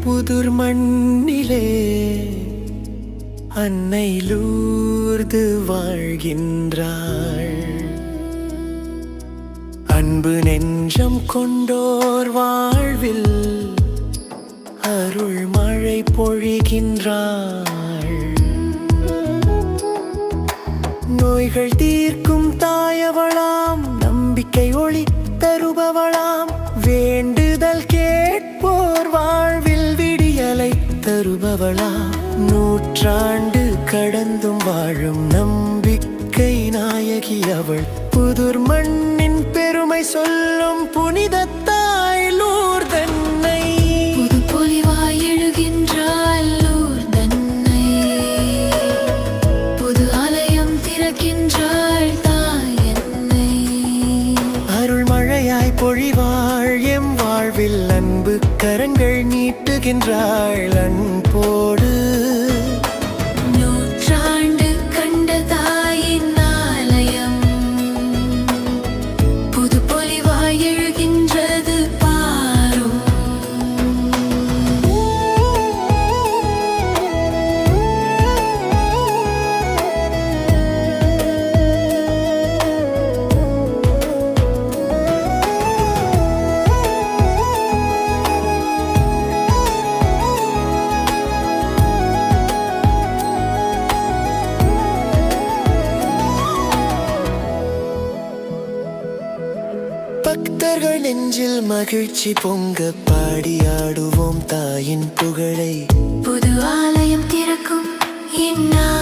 புதுர் மண்ணிலே அன்னை லூர்து வாழ்கின்றாள். அன்பு நெஞ்சம் கொண்டோர் வாழ்வில் அருள் மழை பொழிகின்றாள். நோய்கள் தீர்க்கும் தாயவளாம், நம்பிக்கை ஒளி தருபவளாம், வேண்டுதல் கேட்போர் வாழ்வில் விடியலை தருபவளாம். நூற்றாண்டு கடந்தும் வாழும் நம்பிக்கை நாயகி அவள். புதுர் மண்ணின் பெருமை சொல்லும் புனித தாய் லூர்தன்னை. புது பொலிவாய் எழுகின்றாள் லூர்தன்னை, புது ஆலயம் திறக்கின்றாள் தாயன்னை. அருள் மழையாய் பொழிவாள் எம் வாழ்வில், அன்பு கரங்கள் நீட்டுகின்றாள் அன்போடு. நூற்றாண்டு கண்ட தாயின் ஆலயம் புது பொலிவாய் எழுகின்றது பாரும். பக்தர்கள் நெஞ்சில் மகிழ்ச்சி பொங்க பாடியாடுவோம் தாயின் புகழை. புது ஆலயம் திறக்கும் இந்நாள்